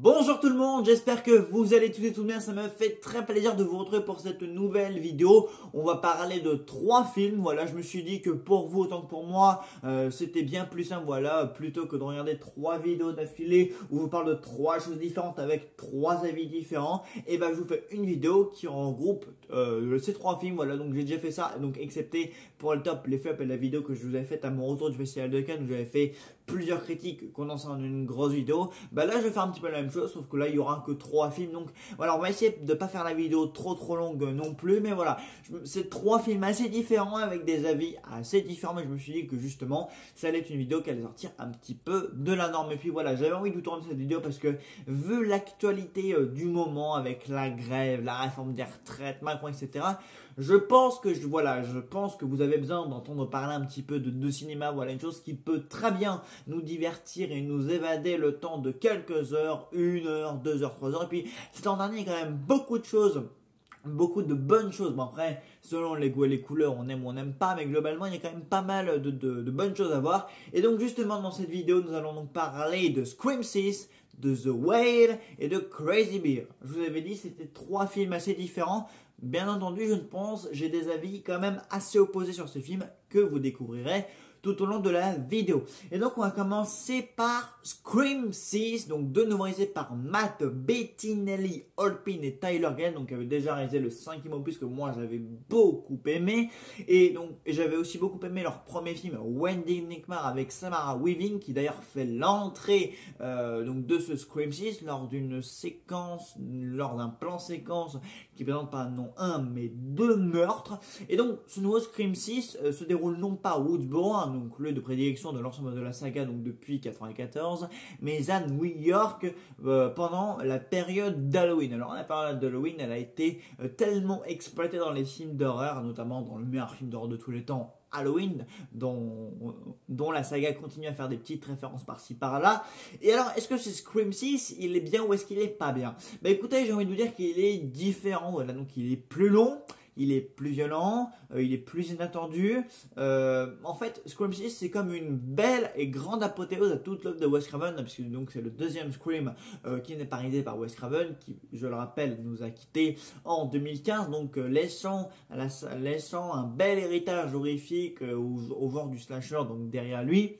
Bonjour tout le monde, j'espère que vous allez tous et tout bien, ça me fait très plaisir de vous retrouver pour cette nouvelle vidéo. On va parler de 3 films, voilà, je me suis dit que pour vous autant que pour moi, c'était bien plus simple, voilà, plutôt que de regarder 3 vidéos d'affilée où je vous parle de 3 choses différentes avec 3 avis différents, et ben je vous fais une vidéo qui regroupe ces 3 films, voilà, donc j'ai déjà fait ça, donc excepté pour le top, les flops et la vidéo que je vous avais faite à mon retour du Festival de Cannes où j'avais fait plusieurs critiques condensées en une grosse vidéo, bah là je vais faire un petit peu la même chose, sauf que là il y aura que 3 films, donc voilà, on va essayer de pas faire la vidéo trop longue non plus, mais voilà, c'est 3 films assez différents avec des avis assez différents, mais je me suis dit que justement ça allait être une vidéo qui allait sortir un petit peu de la norme. Et puis voilà, j'avais envie de vous tourner cette vidéo parce que vu l'actualité du moment avec la grève, la réforme des retraites, Macron, etc., je pense que vous avez besoin d'entendre parler un petit peu de cinéma, voilà, une chose qui peut très bien nous divertir et nous évader le temps de quelques heures, 1 heure, 2 heures, 3 heures. Et puis cet an dernier, il y a quand même beaucoup de choses, beaucoup de bonnes choses. Bon, après, selon les goûts et les couleurs, on aime ou on n'aime pas, mais globalement, il y a quand même pas mal de bonnes choses à voir. Et donc justement, dans cette vidéo, nous allons donc parler de Scream 6, de The Whale et de Crazy Bear. Je vous avais dit, c'était 3 films assez différents. Bien entendu, j'ai des avis quand même assez opposés sur ces films que vous découvrirez tout au long de la vidéo. Et donc on va commencer par Scream 6, donc de nouveau réalisé par Matt Bettinelli, Holpin et Tyler Gale, donc qui avait déjà réalisé le 5e opus que moi j'avais beaucoup aimé, et donc j'avais aussi beaucoup aimé leur premier film Wendy Nickmar avec Samara Weaving, qui d'ailleurs fait l'entrée donc de ce Scream 6 lors d'un plan séquence qui présente pas non un mais 2 meurtres. Et donc ce nouveau Scream 6 se déroule non pas à Woodsboro, donc lieu de prédilection de l'ensemble de la saga donc depuis 1994, mais à New York pendant la période d'Halloween. Alors la période d'Halloween, elle a été tellement exploitée dans les films d'horreur, notamment dans le meilleur film d'horreur de tous les temps, Halloween, dont la saga continue à faire des petites références par-ci par-là. Et alors, est-ce que ce Scream 6, il est bien ou est-ce qu'il est pas bien? Bah écoutez, j'ai envie de vous dire qu'il est différent, voilà, donc il est plus long, il est plus violent, il est plus inattendu. En fait, Scream 6, c'est comme une belle et grande apothéose à toute l'œuvre de Wes Craven, puisque donc c'est le 2e Scream qui n'est pas réalisé par Wes Craven, qui, je le rappelle, nous a quittés en 2015, donc laissant un bel héritage horrifique au genre du slasher donc derrière lui.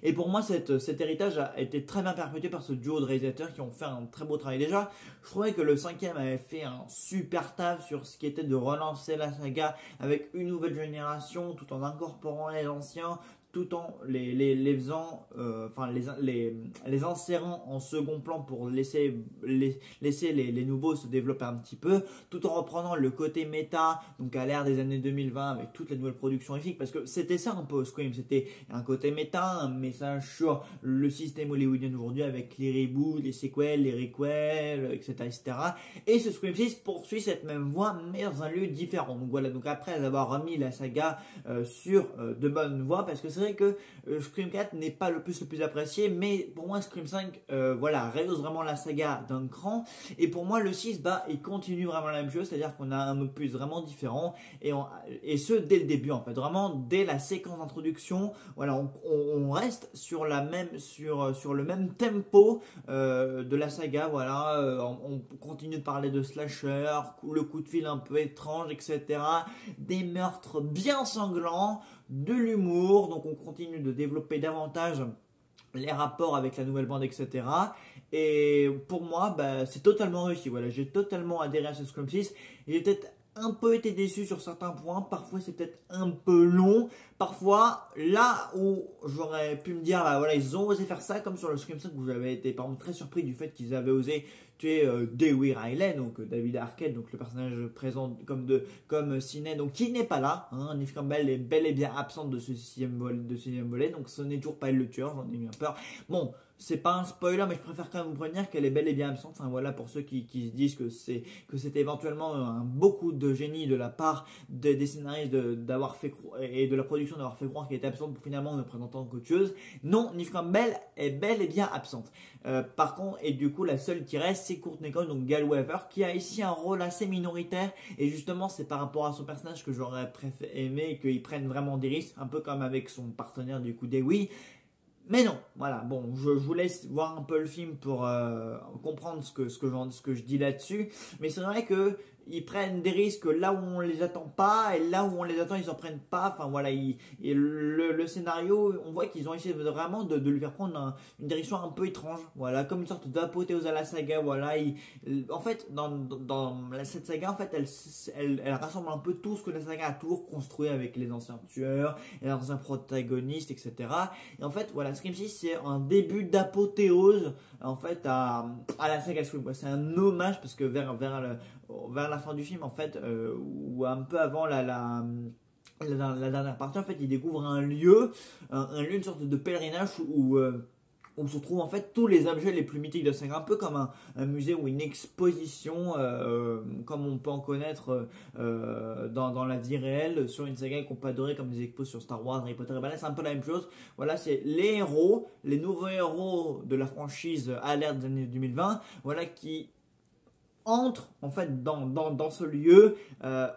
Et pour moi, cet héritage a été très bien perpétué par ce duo de réalisateurs qui ont fait un très beau travail déjà. Je trouvais que le 5e avait fait un super taf sur ce qui était de relancer la saga avec une nouvelle génération tout en incorporant les anciens, tout en les faisant, les insérant en second plan pour laisser les nouveaux se développer un petit peu, tout en reprenant le côté méta, donc à l'ère des années 2020 avec toutes les nouvelles productions horrifiques, parce que c'était ça un peu Scream, c'était un côté méta, un message sur le système hollywoodien d'aujourd'hui avec les reboots, les sequels, les requels, etc., etc. Et ce Scream 6 poursuit cette même voie, mais dans un lieu différent. Donc voilà, donc après avoir remis la saga sur de bonnes voies, parce que c'est vrai que Scream 4 n'est pas le plus apprécié, mais pour moi Scream 5 voilà, rehausse vraiment la saga d'un cran. Et pour moi le 6, bah, il continue vraiment la même chose, c'est-à-dire qu'on a un opus vraiment différent, et ce dès le début en fait, vraiment dès la séquence d'introduction, voilà, on reste sur le même tempo de la saga, voilà, on continue de parler de slasher, le coup de fil un peu étrange, etc., des meurtres bien sanglants, de l'humour, donc on continue de développer davantage les rapports avec la nouvelle bande, etc. Et pour moi, bah, c'est totalement réussi. Voilà, j'ai totalement adhéré à ce Scream 6. J'ai peut-être un peu été déçu sur certains points. Parfois, c'est peut-être un peu long. Parfois, là où j'aurais pu me dire, bah, voilà, ils ont osé faire ça, comme sur le Scream 5 où j'avais été par exemple très surpris du fait qu'ils avaient osé tuer Dewey Riley, donc David Arquette, donc le personnage présent comme Sidney, donc qui n'est pas là. Neve Campbell est bel et bien absente de ce 6e volet, donc ce n'est toujours pas elle le tueur, j'en ai bien peur. Bon, c'est pas un spoiler, mais je préfère quand même vous prévenir qu'elle est belle et bien absente. Enfin voilà, pour ceux qui se disent que c'était éventuellement beaucoup de génie de la part des scénaristes d'avoir fait et de la production d'avoir fait croire qu'elle était absente pour finalement ne présentant qu'autre chose. Non, Neve Campbell est belle et bien absente. Par contre, et du coup la seule qui reste, c'est Courtney Cox, donc Gale Weaver, qui a ici un rôle assez minoritaire, et justement c'est par rapport à son personnage que j'aurais aimé qu'il prenne vraiment des risques, un peu comme avec son partenaire du coup Dewey. Mais non, voilà, bon, je vous laisse voir un peu le film pour comprendre ce que je dis là-dessus. Mais c'est vrai que ils prennent des risques là où on les attend pas, et là où on les attend, ils en prennent pas. Enfin voilà, et le scénario, on voit qu'ils ont essayé vraiment de lui faire prendre une direction un peu étrange. Voilà, comme une sorte d'apothéose à la saga. Voilà, en fait, cette saga, en fait, elle rassemble un peu tout ce que la saga a toujours construit avec les anciens tueurs, les anciens protagonistes, etc. Et en fait, voilà, Scream 6, c'est un début d'apothéose, en fait, à la saga Scream. C'est un hommage, parce que vers la fin du film, en fait, ou un peu avant la dernière partie, en fait, il découvre un lieu, une sorte de pèlerinage où se trouvent en fait tous les objets les plus mythiques de saga, un peu comme un musée ou une exposition, comme on peut en connaître dans la vie réelle, sur une saga qu'on peut adorer, comme des expos sur Star Wars, Harry Potter, et ben là c'est un peu la même chose. Voilà, c'est les héros, les nouveaux héros de la franchise à l'ère des années 2020, voilà, qui entre en fait dans ce lieu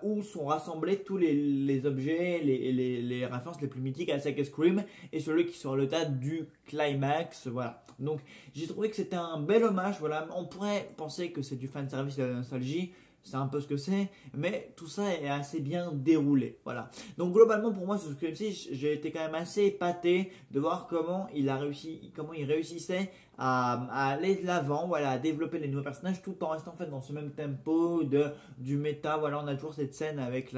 où sont rassemblés tous les objets, les références les plus mythiques à la saga Scream, et celui qui sera le tas du climax. Voilà, donc j'ai trouvé que c'était un bel hommage. Voilà, on pourrait penser que c'est du fanservice et de la nostalgie, c'est un peu ce que c'est, mais tout ça est assez bien déroulé. Voilà. Donc globalement pour moi ce Scream 6, j'ai été quand même assez épaté de voir comment il réussissait à aller de l'avant, voilà, à développer les nouveaux personnages tout en restant en fait dans ce même tempo du méta. Voilà, on a toujours cette scène avec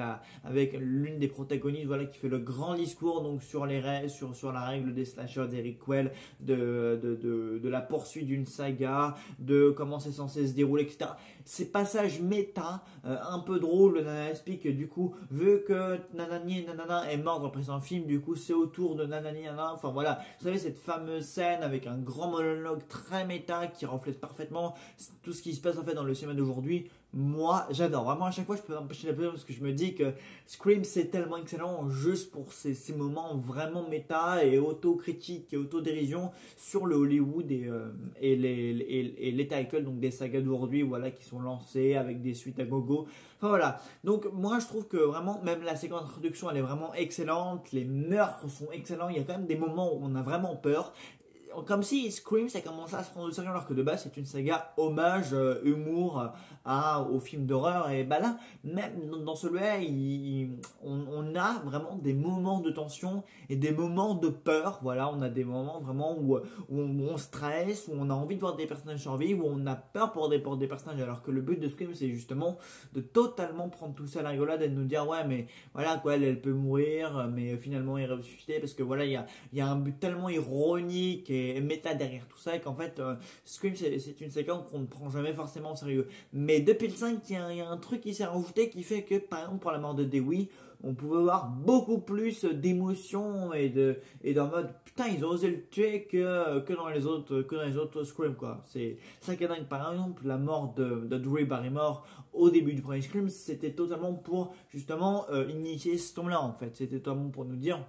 l'une des protagonistes, voilà, qui fait le grand discours donc sur la règle des slashers d'Eric Quell, de la poursuite d'une saga, de comment c'est censé se dérouler, etc. Ces passages méta un peu drôles, Nana explique du coup, vu que Nanani et Nanana est mort dans le précédent film, du coup c'est au tour de Nanani et Nanana. Enfin voilà, vous savez, cette fameuse scène avec un grand monologue très méta qui reflète parfaitement tout ce qui se passe en fait dans le cinéma d'aujourd'hui. Moi j'adore, vraiment à chaque fois je peux empêcher la pleurer, parce que je me dis que Scream c'est tellement excellent juste pour ces moments vraiment méta et autocritique et autodérision sur le Hollywood et les titles donc des sagas d'aujourd'hui, voilà, qui sont lancés avec des suites à gogo. Enfin voilà, donc moi je trouve que vraiment même la séquence d'introduction elle est vraiment excellente, les meurtres sont excellents, il y a quand même des moments où on a vraiment peur, comme si Scream ça commençait à se prendre au sérieux, alors que de base c'est une saga hommage, humour aux films d'horreur. Et bah là, même dans celui-là, on a vraiment des moments de tension et des moments de peur. Voilà, on a des moments vraiment où on stresse, où on a envie de voir des personnages survivre, où on a peur pour des personnages, alors que le but de Scream c'est justement de totalement prendre tout ça à la rigolade et de nous dire ouais mais voilà quoi, elle peut mourir mais finalement il est ressuscité, parce que voilà il y a un but tellement ironique et méta derrière tout ça, qu'en fait Scream c'est une séquence qu'on ne prend jamais forcément au sérieux. Mais depuis le 5 il y a un truc qui s'est rajouté qui fait que par exemple pour la mort de Dewey, on pouvait voir beaucoup plus d'émotions et d'en mode putain ils ont osé le tuer que dans les autres Scream, quoi. C'est ça qui est dingue. Par exemple la mort de Drew Barrymore au début du premier Scream, c'était totalement pour justement initier ce tome là en fait. C'était totalement pour nous dire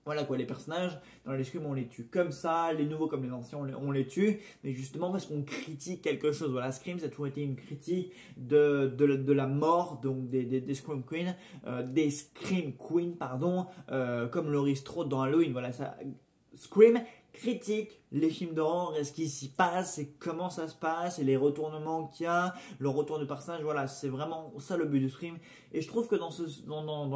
voilà quoi, les personnages dans les Scream on les tue comme ça, les nouveaux comme les anciens on les tue, mais justement parce qu'on critique quelque chose. Voilà, Scream ça a toujours été une critique de la mort donc des Scream Queens, des Scream Queens pardon, comme Laurie Strode dans Halloween. Voilà, ça, Scream critique les films d'horreur et ce qui s'y passe et comment ça se passe et les retournements qu'il y a, le retour de personnage. Voilà, c'est vraiment ça le but de Scream. Et je trouve que dans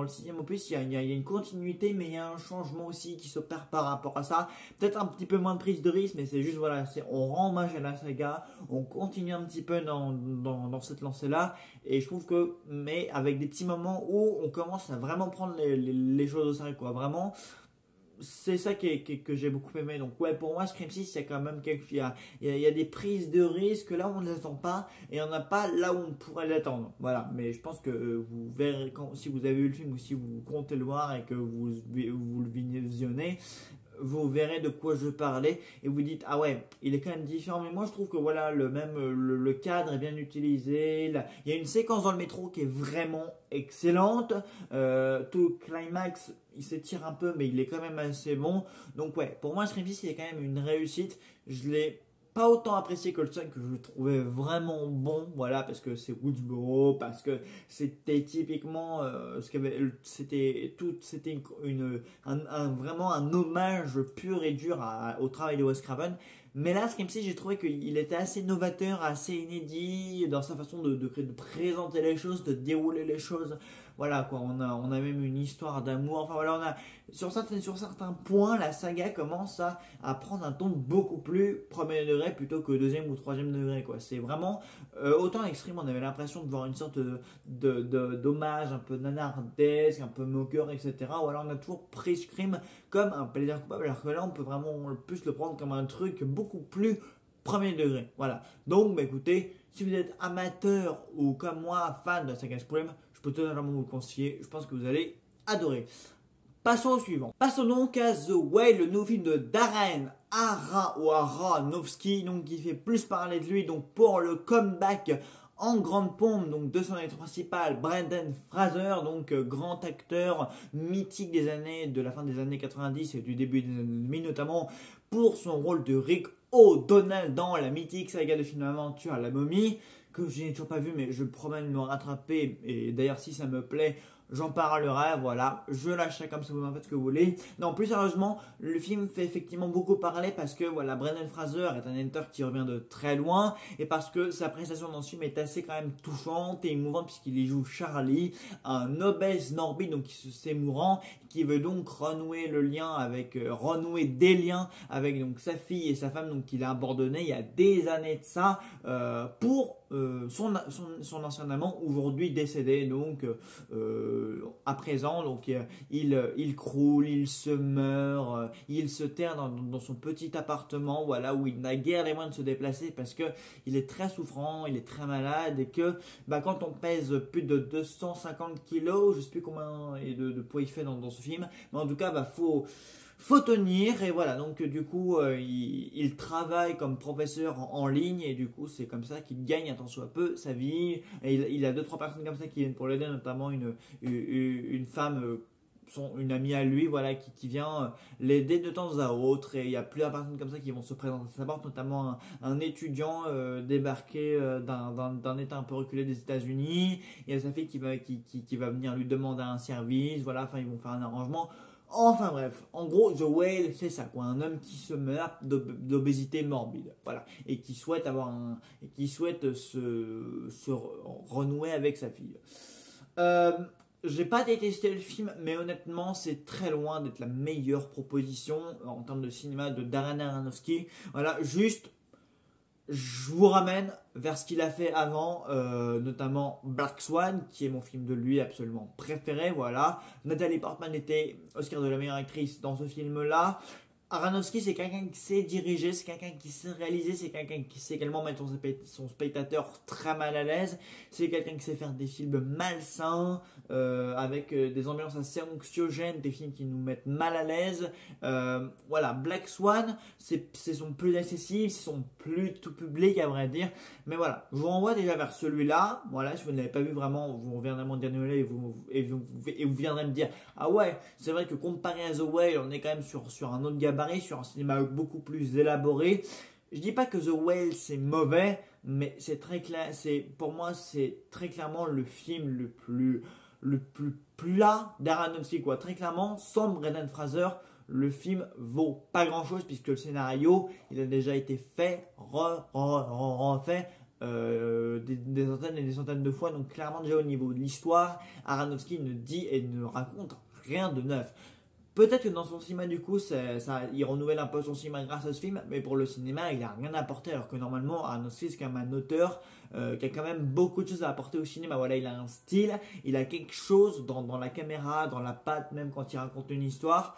le sixième opus, il y a une continuité, mais il y a un changement aussi qui s'opère par rapport à ça. Peut-être un petit peu moins de prise de risque, mais c'est juste voilà, on rend hommage à la saga, on continue un petit peu dans cette lancée-là. Et je trouve que, mais avec des petits moments où on commence à vraiment prendre les choses au sérieux, quoi. Vraiment. C'est ça que j'ai beaucoup aimé. Donc ouais, pour moi Scream 6 il y a quand même il y a des prises de risque là où on ne les attend pas, et on n'a pas là où on pourrait l'attendre. Voilà, mais je pense que vous verrez si vous avez vu le film ou si vous comptez le voir et que vous le visionnez, vous verrez de quoi je parlais et vous dites ah ouais il est quand même différent. Mais moi je trouve que voilà, le cadre est bien utilisé. Il y a une séquence dans le métro qui est vraiment excellente, tout le climax il s'étire un peu mais il est quand même assez bon. Donc ouais, pour moi Scream 6 c'est quand même une réussite. Je l'ai pas autant apprécié que le 5 que je trouvais vraiment bon, voilà, parce que c'est Woodsboro, parce que c'était typiquement c'était vraiment un hommage pur et dur au travail de Wes Craven. Mais là, Scream 6, j'ai trouvé qu'il était assez novateur, assez inédit dans sa façon de présenter les choses, de dérouler les choses. Voilà quoi, on a même une histoire d'amour. Enfin voilà, sur certains points, la saga commence à prendre un ton beaucoup plus premier degré plutôt que deuxième ou troisième degré quoi. C'est vraiment, autant Extreme, on avait l'impression de voir une sorte d'hommage un peu nanardesque, un peu moqueur, etc. Ou alors on a toujours pris Scream comme un plaisir coupable, alors que là on peut vraiment plus le prendre comme un truc beaucoup plus premier degré. Voilà. Donc, bah, écoutez, si vous êtes amateur ou comme moi, fan de la saga Scream, je peux totalement vous le conseiller. Je pense que vous allez adorer. Passons au suivant. Passons donc à The Whale, le nouveau film de Darren Aronofsky, donc qui fait plus parler de lui, donc pour le comeback en grande pompe donc de son acteur principal Brendan Fraser, donc grand acteur mythique de la fin des années 90 et du début des années 2000, notamment pour son rôle de Rick O'Donnell dans la mythique saga de film d'aventure La Momie, que je n'ai toujours pas vu mais je promets de me rattraper, et d'ailleurs si ça me plaît j'en parlerai, voilà, je lâche ça comme ça, vous en faites ce que vous voulez. Non, plus sérieusement, le film fait effectivement beaucoup parler parce que voilà, Brendan Fraser est un acteur qui revient de très loin et parce que sa prestation dans ce film est assez quand même touchante et émouvante puisqu'il y joue Charlie, un obèse morbide donc qui s'est mourant, qui veut donc renouer des liens avec donc sa fille et sa femme donc qu'il a abandonné il y a des années de ça pour son ancien amant aujourd'hui décédé donc à présent donc il croule, il se meurt, il se terre dans son petit appartement, voilà, où il n'a guère les moyens de se déplacer parce que il est très souffrant, il est très malade et que quand on pèse plus de 250 kilos, je sais plus combien et de poids il fait dans ce film, mais en tout cas faut tenir et voilà, donc du coup il travaille comme professeur en ligne et du coup c'est comme ça qu'il gagne un tant soit peu sa vie et il a 2-3 personnes comme ça qui viennent pour l'aider, notamment une femme, une amie à lui, voilà, qui vient l'aider de temps à autre, et il y a plusieurs personnes comme ça qui vont se présenter à sa porte, notamment un étudiant débarqué d'un état un peu reculé des États-Unis. Il y a sa fille qui va venir lui demander un service, voilà, enfin ils vont faire un arrangement. Enfin bref, en gros, The Whale, c'est ça quoi, un homme qui se meurt d'obésité morbide, voilà, et qui souhaite se renouer avec sa fille. J'ai pas détesté le film, mais honnêtement, c'est très loin d'être la meilleure proposition en termes de cinéma de Darren Aronofsky. Voilà, juste, je vous ramène vers ce qu'il a fait avant, notamment Black Swan, qui est mon film de lui absolument préféré. Voilà, Natalie Portman était Oscar de la meilleure actrice dans ce film-là. Aronofsky, c'est quelqu'un qui sait diriger, c'est quelqu'un qui sait réaliser, c'est quelqu'un qui sait également mettre son spectateur très mal à l'aise, c'est quelqu'un qui sait faire des films malsains, avec des ambiances assez anxiogènes, des films qui nous mettent mal à l'aise. Voilà, Black Swan, c'est son plus accessible, c'est son plus tout public à vrai dire, mais voilà, je vous renvoie déjà vers celui-là. Voilà, si vous ne l'avez pas vu vraiment, vous reviendrez m'en dire et vous viendrez me dire, ah ouais, c'est vrai que comparé à The Whale, on est quand même sur un autre gabarit, sur un cinéma beaucoup plus élaboré. Je dis pas que The Whale c'est mauvais, mais c'est très clair, pour moi c'est très clairement le film le plus plat d'Aronofsky quoi. Très clairement, sans Brendan Fraser, le film vaut pas grand chose puisque le scénario il a déjà été fait, refait des centaines et des centaines de fois, donc clairement déjà au niveau de l'histoire, Aronofsky ne dit et ne raconte rien de neuf. Peut-être que dans son cinéma, du coup, il renouvelle un peu son cinéma grâce à ce film, mais pour le cinéma, il n'a rien à apporter, alors que normalement, Aronofsky, c'est quand même un auteur qui a quand même beaucoup de choses à apporter au cinéma. Voilà, il a un style, il a quelque chose dans la caméra, dans la patte, même quand il raconte une histoire,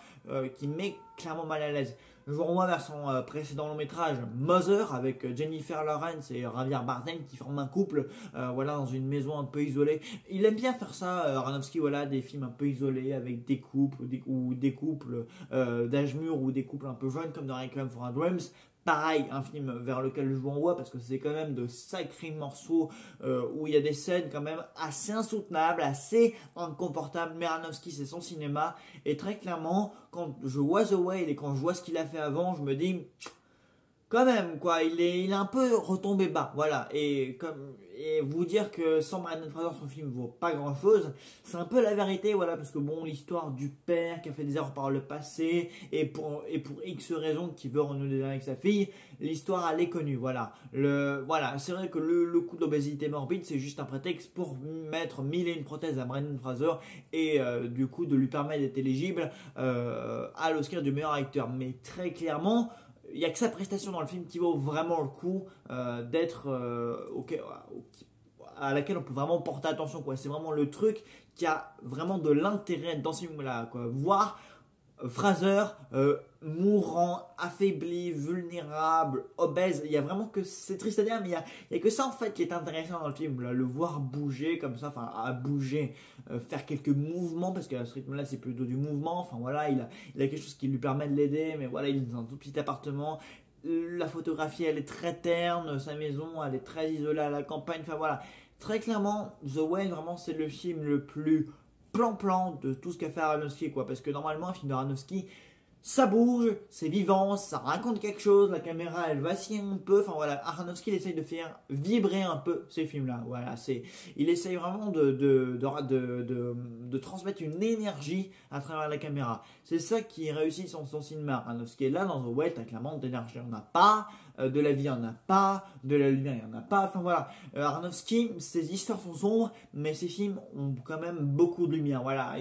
qui met clairement mal à l'aise. Je vous renvoie vers son précédent long métrage Mother avec Jennifer Lawrence et Javier Bardem qui forment un couple, voilà, dans une maison un peu isolée. Il aime bien faire ça, Aronofsky, voilà, des films un peu isolés avec des couples ou des couples d'âge mûr ou des couples un peu jeunes comme dans Requiem for a Dream. Pareil, un film vers lequel je vous renvoie parce que c'est quand même de sacrés morceaux où il y a des scènes quand même assez insoutenables, assez inconfortables. Mais Aronofsky, c'est son cinéma. Et très clairement, quand je vois The Whale et quand je vois ce qu'il a fait avant, je me dis, quand même, quoi, il est un peu retombé bas, voilà. Et vous dire que sans Brandon Fraser, son film vaut pas grand chose, c'est un peu la vérité, voilà, parce que bon, l'histoire du père qui a fait des erreurs par le passé, et pour X raisons qui veut renouer avec sa fille, l'histoire elle est connue, voilà. Voilà, c'est vrai que le coup d'obésité morbide, c'est juste un prétexte pour mettre mille et une prothèses à Brandon Fraser, et du coup de lui permettre d'être éligible à l'Oscar du meilleur acteur. Mais très clairement, il n'y a que sa prestation dans le film qui vaut vraiment le coup d'être à laquelle on peut vraiment porter attention, quoi. C'est vraiment le truc qui a vraiment de l'intérêt dans ce film-là, quoi. Voir Fraser mourant, affaibli, vulnérable, obèse. Il y a vraiment que, c'est triste à dire, mais il y a que ça en fait qui est intéressant dans le film, là. Le voir bouger comme ça, enfin à bouger, faire quelques mouvements, parce qu'à ce rythme-là c'est plutôt du mouvement. Enfin voilà, il a quelque chose qui lui permet de l'aider, mais voilà, il est dans un tout petit appartement. La photographie elle est très terne, sa maison elle est très isolée à la campagne. Enfin voilà, très clairement, The Whale vraiment c'est le film le plus plan-plan de tout ce qu'a fait Aronofsky, quoi. Parce que normalement, un film de Aronofsky, ça bouge, c'est vivant, ça raconte quelque chose, la caméra elle vacille un peu. Enfin voilà, Aronofsky il essaye de faire vibrer un peu ces films-là. Voilà, il essaye vraiment de transmettre une énergie à travers la caméra. C'est ça qui réussit son cinéma. Aronofsky est là dans The Whale, t'as clairement d'énergie, on n'a pas. De la vie, il n'y en a pas, de la lumière, il n'y en a pas. Enfin voilà, Aronofsky, ses histoires sont sombres, mais ses films ont quand même beaucoup de lumière. Voilà,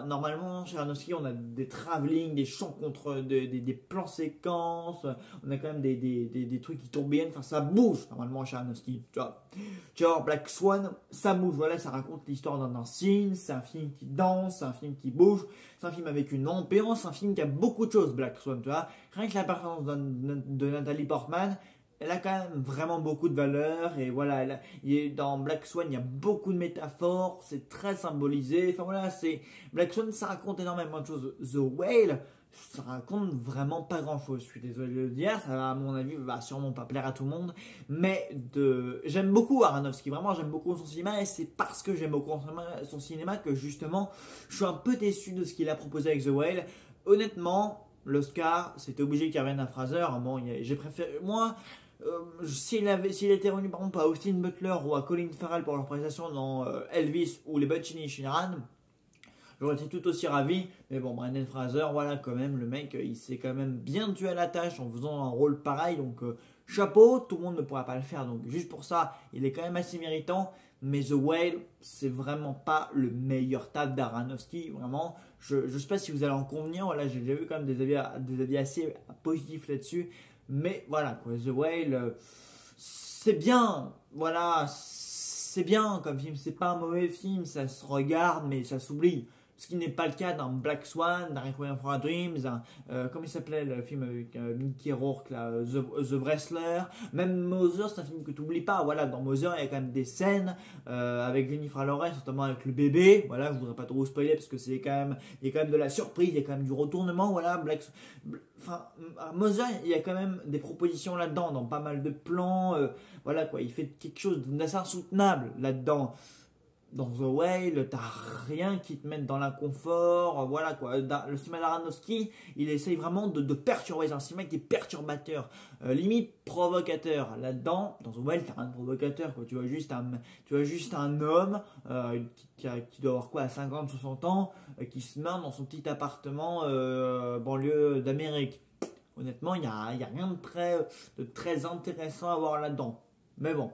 normalement, chez Aronofsky, on a des travelling, des chants contre, des plans séquences, on a quand même des trucs qui tourbillonnent. Enfin, ça bouge normalement chez Aronofsky. Tu vois, Black Swan, ça bouge. Voilà, ça raconte l'histoire d'un signe, c'est un film qui danse, c'est un film qui bouge, c'est un film avec une ambiance, c'est un film qui a beaucoup de choses, Black Swan, tu vois. Rien que la performance de Nathalie Portman, elle a quand même vraiment beaucoup de valeur. Et voilà, dans Black Swan, il y a beaucoup de métaphores, c'est très symbolisé. Enfin voilà, Black Swan, ça raconte énormément de choses. The Whale, ça raconte vraiment pas grand chose. Je suis désolé de le dire, ça va, à mon avis, va sûrement pas plaire à tout le monde. Mais j'aime beaucoup Aronofsky, vraiment, j'aime beaucoup son cinéma. Et c'est parce que j'aime beaucoup son cinéma que justement, je suis un peu déçu de ce qu'il a proposé avec The Whale. Honnêtement, l'Oscar, c'était obligé qu'il revienne à Fraser. Bon, j'ai préféré. Moi, s'il était revenu par exemple à Austin Butler ou à Colin Farrell pour leur prestation dans Elvis ou Les Butchini Shinran, j'aurais été tout aussi ravi. Mais bon, Brendan Fraser, voilà, quand même, le mec, il s'est quand même bien tué à la tâche en faisant un rôle pareil. Donc, chapeau, tout le monde ne pourra pas le faire. Donc, juste pour ça, il est quand même assez méritant. Mais The Whale, c'est vraiment pas le meilleur taf d'Aronofsky. Vraiment, je sais pas si vous allez en convenir. Voilà, j'ai déjà vu quand même des avis assez positifs là-dessus. Mais voilà, quoi, The Whale, c'est bien. Voilà, c'est bien comme film. C'est pas un mauvais film. Ça se regarde, mais ça s'oublie. Ce qui n'est pas le cas dans Black Swan, dans Requiem for a Dream, comment il s'appelait le film avec Mickey Rourke, là, The Wrestler. Même Mother, c'est un film que tu n'oublies pas. Voilà, dans Mother, il y a quand même des scènes avec Jennifer Lawrence, notamment avec le bébé. Voilà, je voudrais pas trop spoiler parce que il y a quand même de la surprise, il y a quand même du retournement. Voilà, enfin, à Mother, il y a quand même des propositions là-dedans, dans pas mal de plans. Voilà, quoi, il fait quelque chose d'assez insoutenable là-dedans. Dans The Whale, t'as rien qui te mette dans l'inconfort, voilà quoi. Le cinéma d'Aronofsky, il essaye vraiment de perturber, c'est un cinéma qui est perturbateur, limite provocateur. Là-dedans, dans The Whale, t'as rien de provocateur, quoi. Tu vois juste un homme qui doit avoir quoi, à 50, 60 ans, qui se met dans son petit appartement banlieue d'Amérique. Honnêtement, il n'y a rien de très intéressant à voir là-dedans. Mais bon.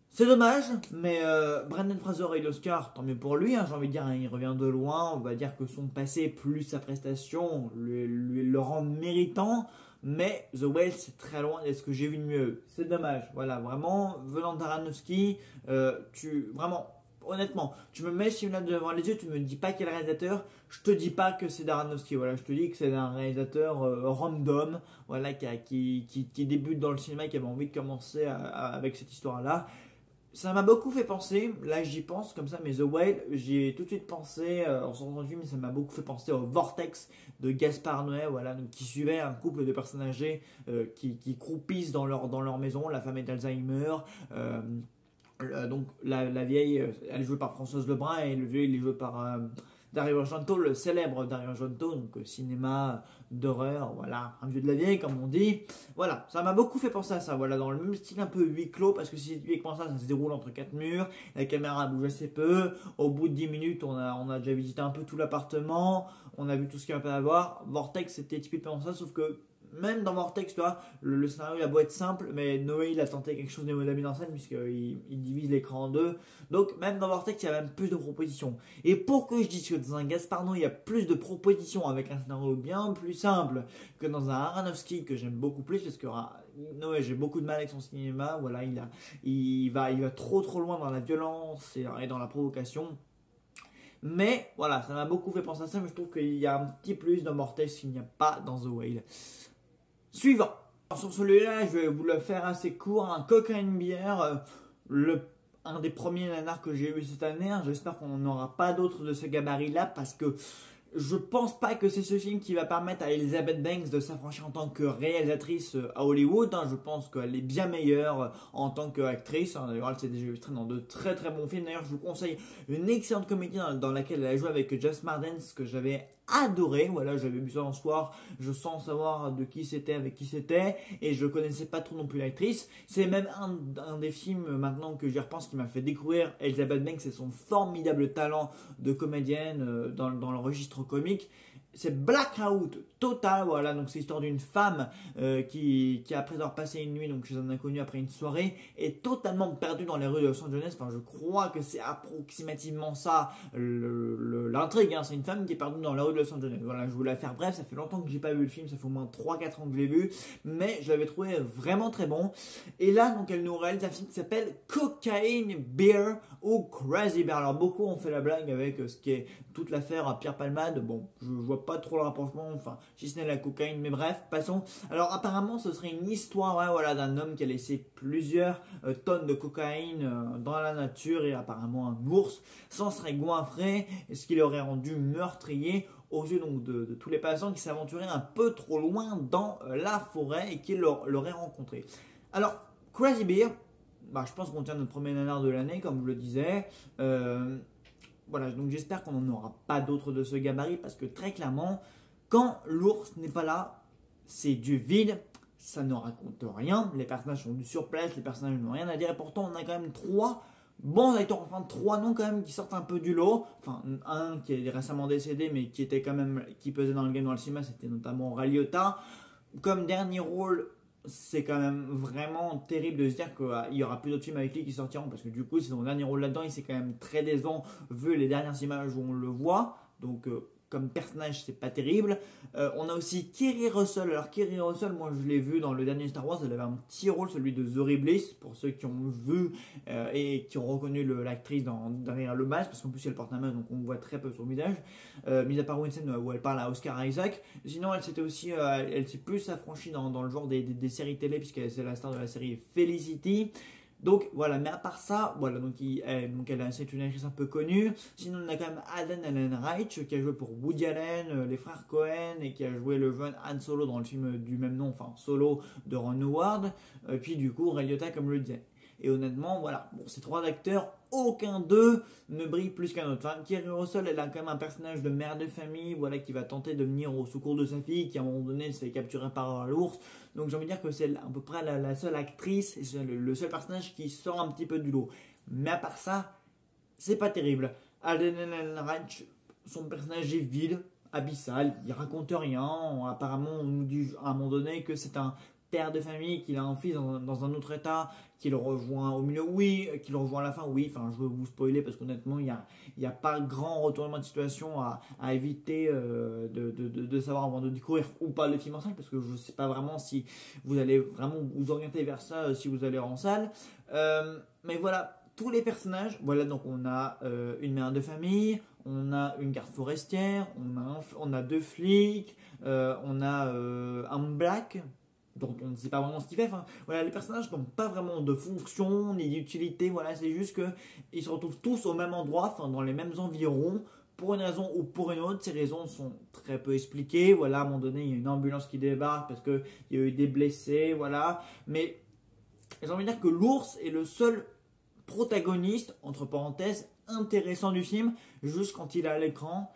C'est dommage, mais Brendan Fraser et l'Oscar, tant mieux pour lui, hein, j'ai envie de dire, hein, il revient de loin, on va dire que son passé plus sa prestation le rendent méritant, mais The Whale c'est très loin de ce que j'ai vu de mieux, c'est dommage, voilà, vraiment, venant d'Aronofsky, vraiment, honnêtement, tu me mets ce film-là devant les yeux, tu me dis pas quel réalisateur, je te dis pas que c'est d'Aronofsky, voilà, je te dis que c'est un réalisateur random, voilà, qui débute dans le cinéma, qui avait envie de commencer avec cette histoire-là. Ça m'a beaucoup fait penser, là j'y pense comme ça, mais The Whale, j'y ai tout de suite pensé en sortant du film, ça m'a beaucoup fait penser au Vortex de Gaspard Noé, voilà, donc, qui suivait un couple de personnes âgées qui croupissent dans leur maison, la femme est d'Alzheimer, donc la vieille, elle est jouée par Françoise Lebrun et le vieux il est joué par Dario Argento, le célèbre Dario Argento, donc cinéma d'horreur, voilà, un vieux de la vieille comme on dit. Voilà, ça m'a beaucoup fait penser à ça, voilà, dans le même style un peu huis clos, parce que si c'est huis clos ça se déroule entre quatre murs, la caméra bouge assez peu, au bout de 10 minutes on a déjà visité un peu tout l'appartement, on a vu tout ce qu'il y a à voir. Vortex c'était typiquement ça, sauf que même dans Vortex, tu vois, le scénario il a beau être simple, mais Noé il a tenté quelque chose de niveau de la mise en scène puisqu'il divise l'écran en deux. Donc même dans Vortex il y a même plus de propositions. Et pour que je dise que dans un Gaspar Noé il y a plus de propositions avec un scénario bien plus simple que dans un Aronofsky que j'aime beaucoup plus, parce que Noé j'ai beaucoup de mal avec son cinéma, voilà, il va trop loin dans la violence et dans la provocation. Mais voilà, ça m'a beaucoup fait penser à ça, mais je trouve qu'il y a un petit plus dans Vortex qu'il n'y a pas dans The Whale. Suivant. Alors, sur celui-là, je vais vous le faire assez court. Un Cocaine Bear, un des premiers nanars que j'ai eu cette année. J'espère qu'on n'aura pas d'autres de ce gabarit-là parce que je pense pas que c'est ce film qui va permettre à Elizabeth Banks de s'affranchir en tant que réalisatrice à Hollywood. Je pense qu'elle est bien meilleure en tant qu'actrice. D'ailleurs, elle s'est déjà illustrée dans de très très bons films. D'ailleurs, je vous conseille une excellente comédie dans laquelle elle a joué avec Jeff Mardens que j'avais adoré. Voilà, j'avais vu ça un soir, je sens savoir de qui c'était, avec qui c'était, et je connaissais pas trop non plus l'actrice. C'est même un des films maintenant que j'y repense qui m'a fait découvrir Elizabeth Banks et son formidable talent de comédienne dans le registre comique. C'est blackout total, voilà, donc c'est l'histoire d'une femme qui après avoir passé une nuit donc chez un inconnu après une soirée est totalement perdue dans les rues de Los Angeles. Enfin, je crois que c'est approximativement ça l'intrigue, hein. C'est une femme qui est perdue dans les rues de Los Angeles. Voilà, je voulais la faire bref, ça fait longtemps que j'ai pas vu le film, ça fait au moins 3-4 ans que je l'ai vu, mais je l'avais trouvé vraiment très bon. Et là, donc elle nous réalise un film qui s'appelle Cocaine Bear ou Crazy Bear. Alors beaucoup ont fait la blague avec ce qui est toute l'affaire à Pierre Palmade. Bon, je vois pas trop le rapprochement, enfin, si ce n'est la cocaïne, mais bref, passons. Alors apparemment, ce serait une histoire, ouais, voilà, d'un homme qui a laissé plusieurs tonnes de cocaïne dans la nature, et apparemment un ours s'en serait goinfré, ce qui l'aurait rendu meurtrier aux yeux donc de tous les passants qui s'aventuraient un peu trop loin dans la forêt et qui l'auraient rencontré. Alors, Crazy Bear, je pense qu'on tient notre premier nanar de l'année, comme je le disais. Voilà, donc j'espère qu'on n'en aura pas d'autres de ce gabarit parce que très clairement, quand l'ours n'est pas là, c'est du vide, ça ne raconte rien, les personnages sont du surplace, les personnages n'ont rien à dire et pourtant on a quand même trois bons acteurs, enfin trois noms quand même qui sortent un peu du lot. Enfin, un qui est récemment décédé mais qui était quand même, qui pesait dans le game dans le cinéma, c'était notamment Ray Liotta. Comme dernier rôle, c'est quand même vraiment terrible de se dire qu'il n'y aura plus d'autres films avec lui qui sortiront parce que du coup c'est son dernier rôle là-dedans et c'est quand même très décevant vu les dernières images où on le voit. Donc comme personnage c'est pas terrible. On a aussi Keri Russell. Alors Keri Russell, moi je l'ai vu dans le dernier Star Wars, elle avait un petit rôle, celui de Zoe Bliss, pour ceux qui ont vu et qui ont reconnu l'actrice derrière le masque, parce qu'en plus elle porte un masque donc on voit très peu son visage, mis à part une scène où elle parle à Oscar Isaac. Sinon elle s'était aussi elle s'est plus affranchie dans le genre des séries télé puisqu'elle c'est la star de la série Felicity. Donc voilà, mais à part ça, voilà, donc c'est une actrice un peu connue. Sinon, on a quand même Alden Ehrenreich qui a joué pour Woody Allen, les frères Cohen, et qui a joué le jeune Han Solo dans le film du même nom, enfin Solo de Ron Howard. Puis du coup, Ray Liotta, comme je le disais. Et honnêtement, voilà, bon, ces trois acteurs, aucun d'eux ne brille plus qu'un autre. Enfin, Keri Russell, elle a quand même un personnage de mère de famille, voilà, qui va tenter de venir au secours de sa fille, qui à un moment donné se fait capturer par l'ours. Donc j'ai envie de dire que c'est à peu près la seule actrice, et le seul personnage qui sort un petit peu du lot. Mais à part ça, c'est pas terrible. Alden Ehrenreich, son personnage est vide, abyssal, il raconte rien. Apparemment, on nous dit à un moment donné que c'est un père de famille, qu'il a un fils dans un autre état, qu'il rejoint au milieu, oui, qu'il rejoint à la fin, oui, enfin je veux vous spoiler parce qu'honnêtement il n'y a pas grand retournement de situation à éviter de savoir avant de découvrir ou pas le film en salle, parce que je ne sais pas vraiment si vous allez vraiment vous orienter vers ça si vous allez en salle. Mais voilà, tous les personnages, voilà, donc on a une mère de famille, on a une garde forestière, on a deux flics, on a un black, donc on ne sait pas vraiment ce qu'il fait. Enfin, voilà, les personnages n'ont pas vraiment de fonction ni d'utilité. Voilà, c'est juste qu'ils se retrouvent tous au même endroit, enfin, dans les mêmes environs, pour une raison ou pour une autre. Ces raisons sont très peu expliquées. Voilà, à un moment donné, il y a une ambulance qui débarque parce qu'il y a eu des blessés. Voilà, mais j'ai envie de dire que l'ours est le seul protagoniste, entre parenthèses, intéressant du film, juste quand il est à l'écran.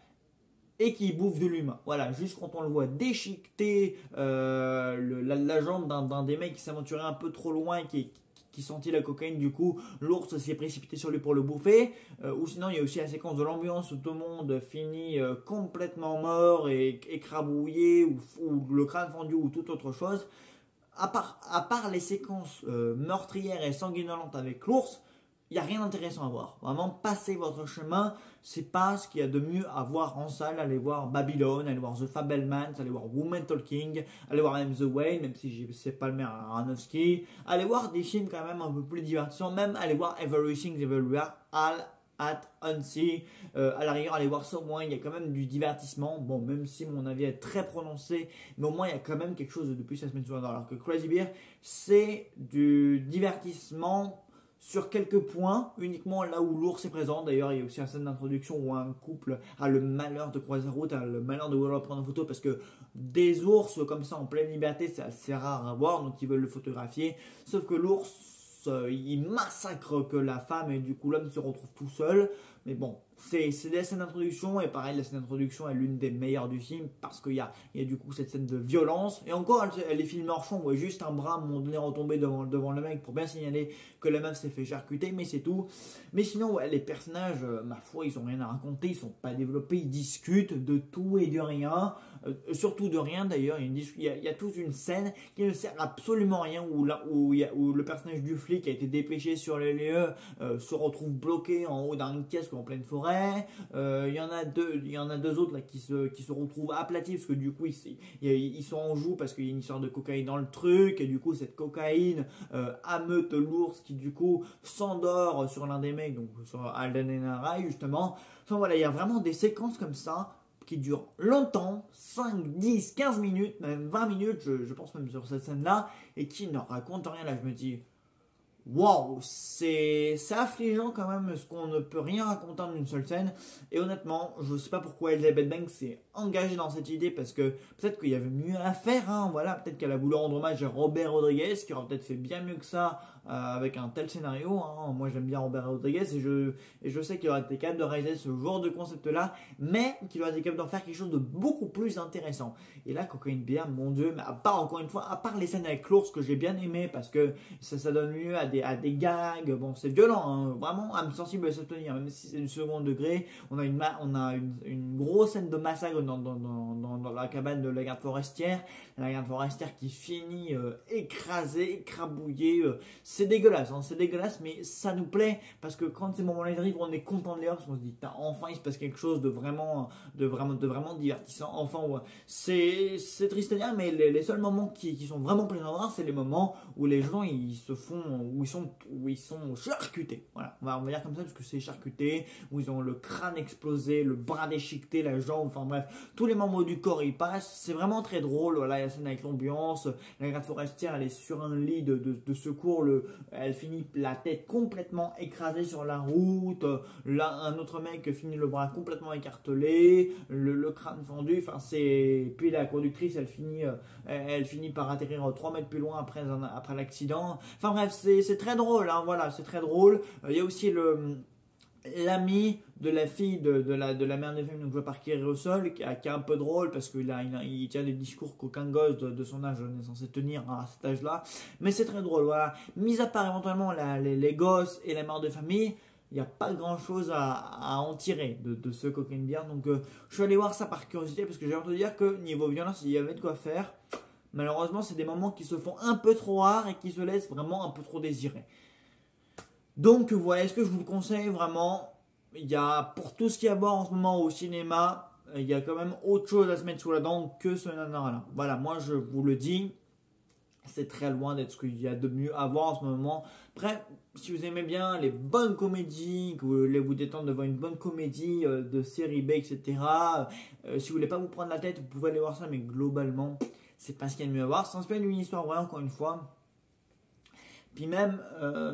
et qui bouffe de l'humain. Voilà, juste quand on le voit déchiqueter la jambe d'un des mecs qui s'aventurait un peu trop loin, qui sentit la cocaïne, du coup l'ours s'est précipité sur lui pour le bouffer, ou sinon il y a aussi la séquence de l'ambiance où tout le monde finit complètement mort et écrabouillé, ou le crâne fendu ou toute autre chose. À part les séquences meurtrières et sanguinolentes avec l'ours, il n'y a rien d'intéressant à voir. Vraiment, passez votre chemin. C'est pas ce qu'il y a de mieux à voir en salle. Allez voir Babylone, allez voir The Fabelmans, allez voir Woman Talking, allez voir même The Whale, même si c'est pas le meilleur Aronofsky. Allez voir des films quand même un peu plus divertissants. Même allez voir Everything Everywhere All at Once. À la rigueur, allez voir ça, au moins il y a quand même du divertissement. Bon, même si mon avis est très prononcé, mais au moins il y a quand même quelque chose de plus à se mettre sur la dent. Alors que Crazy Bear, c'est du divertissement sur quelques points, uniquement là où l'ours est présent. D'ailleurs, il y a aussi une scène d'introduction où un couple a le malheur de croiser la route, a le malheur de vouloir prendre en photo, parce que des ours comme ça en pleine liberté, c'est assez rare à voir, donc ils veulent le photographier. Sauf que l'ours, il massacre que la femme, et du coup l'homme se retrouve tout seul. Mais bon, c'est la scène d'introduction, et pareil, la scène d'introduction est l'une des meilleures du film, parce qu'il y a du coup cette scène de violence, et encore elle est filmée hors champ, on voit juste un bras à un moment donné retomber devant le mec pour bien signaler que la meuf s'est fait charcuter, mais c'est tout. Mais sinon, ouais, les personnages, ma foi, ils ont rien à raconter, ils sont pas développés, ils discutent de tout et de rien, surtout de rien d'ailleurs. Il y a toute une scène qui ne sert absolument à rien, où le personnage du flic a été dépêché sur les lieux, se retrouve bloqué en haut d'une caisse en pleine forêt. Il y en a deux autres là qui se retrouvent aplatis, parce que du coup ils sont en joue, parce qu'il y a une histoire de cocaïne dans le truc, et du coup cette cocaïne ameute l'ours, qui du coup s'endort sur l'un des mecs, donc sur Alden Ehrenreich justement. Enfin voilà, il y a vraiment des séquences comme ça qui durent longtemps, 5, 10, 15 minutes, même 20 minutes, je pense même sur cette scène là, et qui ne racontent rien. Là je me dis, waouh, c'est affligeant quand même, ce qu'on ne peut rien raconter en une seule scène. Et honnêtement, je ne sais pas pourquoi Elizabeth Banks s'est engagée dans cette idée, parce que peut-être qu'il y avait mieux à faire, hein, voilà, peut-être qu'elle a voulu rendre hommage à Robert Rodriguez, qui aurait peut-être fait bien mieux que ça avec un tel scénario, hein. Moi j'aime bien Robert Rodriguez, et je sais qu'il aurait été capable de réaliser ce genre de concept là, mais qu'il aurait été capable d'en faire quelque chose de beaucoup plus intéressant. Et là, Cocaine Bear, mon dieu, mais à part les scènes avec l'ours que j'ai bien aimé, parce que ça donne lieu à des gags. Bon, c'est violent, hein, vraiment âme sensible à se tenir, même si c'est du second degré. On a une grosse scène de massacre dans la cabane de la garde forestière. La garde forestière qui finit écrasée, écrabouillée. C'est dégueulasse, hein, c'est dégueulasse, mais ça nous plaît, parce que quand ces moments-là arrivent, on est content de les voir, parce qu'on se dit, enfin il se passe quelque chose de vraiment divertissant. Enfin, ouais. C'est triste à dire, mais les seuls moments qui sont vraiment plaisants à voir, c'est les moments où les gens où ils sont charcutés. Voilà, on va dire comme ça, parce que c'est charcuté, où ils ont le crâne explosé, le bras déchiqueté, la jambe, enfin bref, tous les membres du corps ils passent. C'est vraiment très drôle. Voilà, il y a la scène avec l'ambiance, la garde forestière elle est sur un lit de secours, elle finit la tête complètement écrasée sur la route, là un autre mec finit le bras complètement écartelé, le crâne fendu, enfin puis la conductrice elle finit par atterrir 3 mètres plus loin après l'accident. Enfin bref, c'est très drôle, hein, voilà, c'est très drôle. Il y a aussi l'ami de la fille de la mère de famille, donc jouée par Kerry Russell, qui est un peu drôle, parce qu'il il tient des discours qu'aucun gosse de son âge n'est censé tenir à cet âge-là. Mais c'est très drôle, voilà. Mis à part éventuellement les gosses et la mère de famille, il n'y a pas grand chose à en tirer de ce Cocaine Bear. Donc je suis allé voir ça par curiosité, parce que j'ai entendu dire que niveau violence, il y avait de quoi faire. Malheureusement, c'est des moments qui se font un peu trop rares et qui se laissent vraiment un peu trop désirer. Donc voilà, est-ce que je vous le conseille vraiment? Il y a, pour tout ce qu'il y a à voir en ce moment au cinéma, il y a quand même autre chose à se mettre sous la dent que ce nanar-là. Voilà, moi je vous le dis, c'est très loin d'être ce qu'il y a de mieux à voir en ce moment. Après, si vous aimez bien les bonnes comédies, que vous voulez vous détendre devant une bonne comédie de série B, etc. Si vous voulez pas vous prendre la tête, vous pouvez aller voir ça, mais globalement, c'est pas ce qu'il y a de mieux à voir. Ça s'inspire d'une histoire vraie, encore une fois. Puis même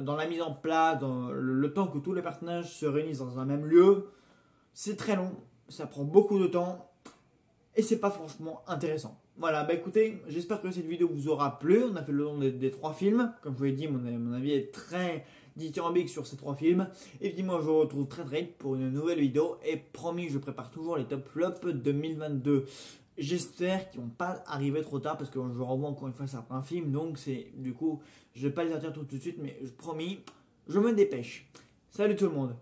dans la mise en place, dans le temps que tous les personnages se réunissent dans un même lieu, c'est très long, ça prend beaucoup de temps et c'est pas franchement intéressant. Voilà, bah écoutez, j'espère que cette vidéo vous aura plu. On a fait le nom des 3 films. Comme je vous l'ai dit, mon avis est très dithyrambique sur ces 3 films. Et puis moi je vous retrouve très très vite pour une nouvelle vidéo. Et promis, je prépare toujours les top flops 2022. J'espère qu'ils vont pas arriver trop tard parce que je revois encore une fois certains films. Donc c'est du coup, je vais pas les sortir tout de suite, mais promis, je me dépêche. Salut tout le monde.